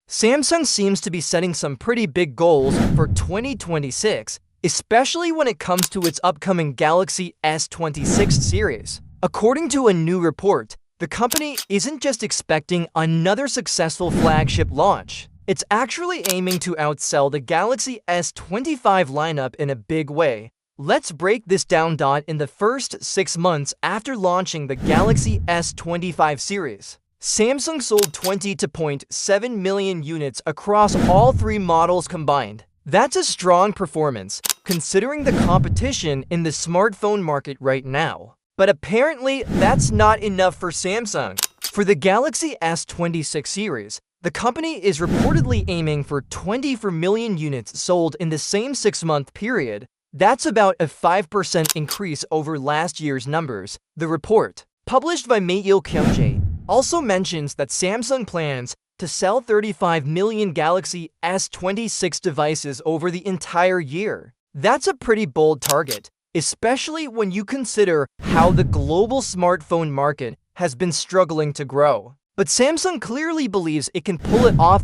Samsung seems to be setting some pretty big goals for 2026, especially when it comes to its upcoming Galaxy S26 series. According to a new report, the company isn't just expecting another successful flagship launch. It's actually aiming to outsell the Galaxy S25 lineup in a big way. Let's break this down. In the first 6 months after launching the Galaxy S25 series, Samsung sold 20.7 million units across all three models combined. That's a strong performance, considering the competition in the smartphone market right now. But apparently, that's not enough for Samsung. For the Galaxy S26 series, the company is reportedly aiming for 24 million units sold in the same 6-month period. That's about a 5% increase over last year's numbers. The report, published by Mail Kyungjae, also mentions that Samsung plans to sell 35 million Galaxy S26 devices over the entire year. That's a pretty bold target, especially when you consider how the global smartphone market has been struggling to grow. But Samsung clearly believes it can pull it off.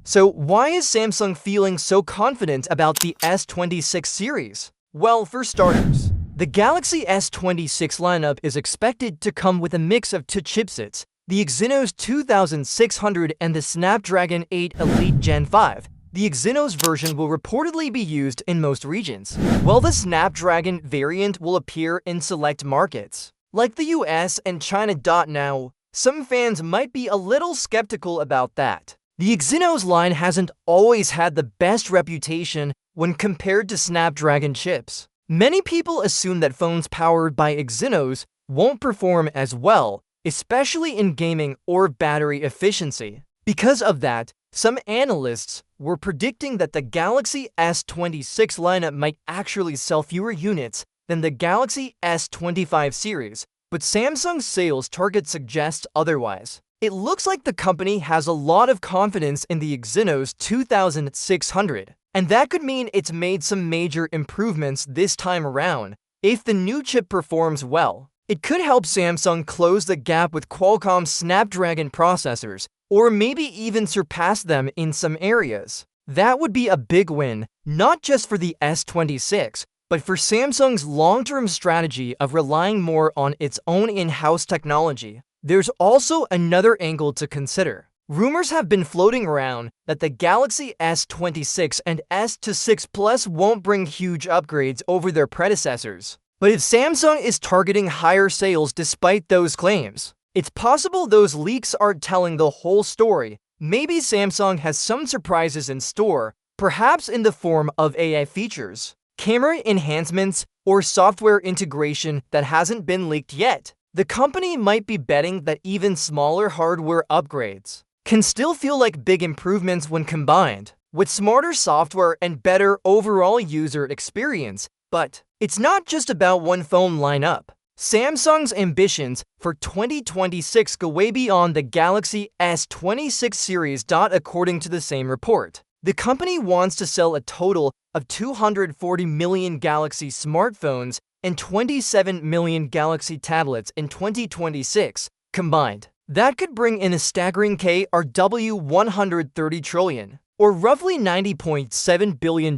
So why is Samsung feeling so confident about the S26 series? Well, for starters, the Galaxy S26 lineup is expected to come with a mix of two chipsets, the Exynos 2600 and the Snapdragon 8 Elite Gen 5. The Exynos version will reportedly be used in most regions, while the Snapdragon variant will appear in select markets, like the US and China. Now, some fans might be a little skeptical about that. The Exynos line hasn't always had the best reputation when compared to Snapdragon chips. Many people assume that phones powered by Exynos won't perform as well, especially in gaming or battery efficiency. Because of that, some analysts were predicting that the Galaxy S26 lineup might actually sell fewer units than the Galaxy S25 series, but Samsung's sales target suggests otherwise. It looks like the company has a lot of confidence in the Exynos 2600, and that could mean it's made some major improvements this time around. If the new chip performs well, it could help Samsung close the gap with Qualcomm's Snapdragon processors, or maybe even surpass them in some areas. That would be a big win, not just for the S26, but for Samsung's long-term strategy of relying more on its own in-house technology. There's also another angle to consider. Rumors have been floating around that the Galaxy S26 and S26 Plus won't bring huge upgrades over their predecessors. But if Samsung is targeting higher sales despite those claims, it's possible those leaks aren't telling the whole story. Maybe Samsung has some surprises in store, perhaps in the form of AI features, camera enhancements, or software integration that hasn't been leaked yet. The company might be betting that even smaller hardware upgrades can still feel like big improvements when combined with smarter software and better overall user experience. But it's not just about one phone lineup. Samsung's ambitions for 2026 go way beyond the Galaxy S26 series. According to the same report, the company wants to sell a total of 240 million Galaxy smartphones and 27 million Galaxy tablets in 2026 combined. That could bring in a staggering KRW 130 trillion, or roughly $90.7 billion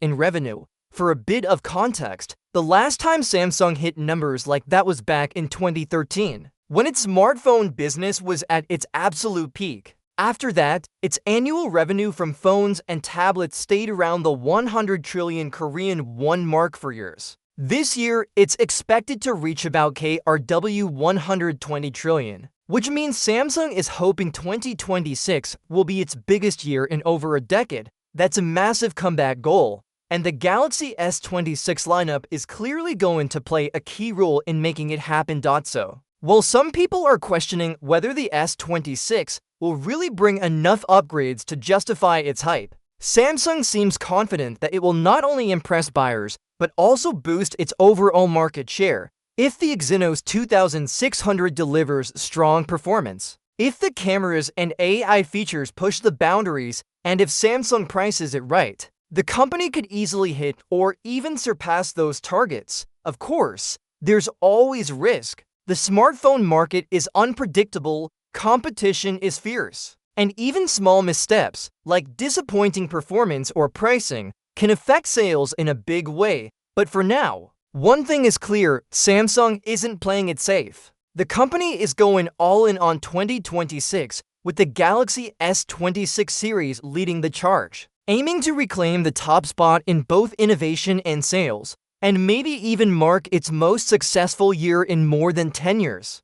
in revenue. For a bit of context, the last time Samsung hit numbers like that was back in 2013, when its smartphone business was at its absolute peak. After that, its annual revenue from phones and tablets stayed around the 100 trillion Korean won mark for years. This year, it's expected to reach about KRW 120 trillion, which means Samsung is hoping 2026 will be its biggest year in over a decade. That's a massive comeback goal, and the Galaxy S26 lineup is clearly going to play a key role in making it happen. So, while some people are questioning whether the S26 will really bring enough upgrades to justify its hype, Samsung seems confident that it will not only impress buyers, but also boost its overall market share. If the Exynos 2600 delivers strong performance, if the cameras and AI features push the boundaries, and if Samsung prices it right, the company could easily hit or even surpass those targets. Of course, there's always risk. The smartphone market is unpredictable, competition is fierce, And even small missteps, like disappointing performance or pricing, can affect sales in a big way. But for now, one thing is clear: Samsung isn't playing it safe. The company is going all in on 2026 with the Galaxy S26 series leading the charge, aiming to reclaim the top spot in both innovation and sales, and maybe even mark its most successful year in more than 10 years.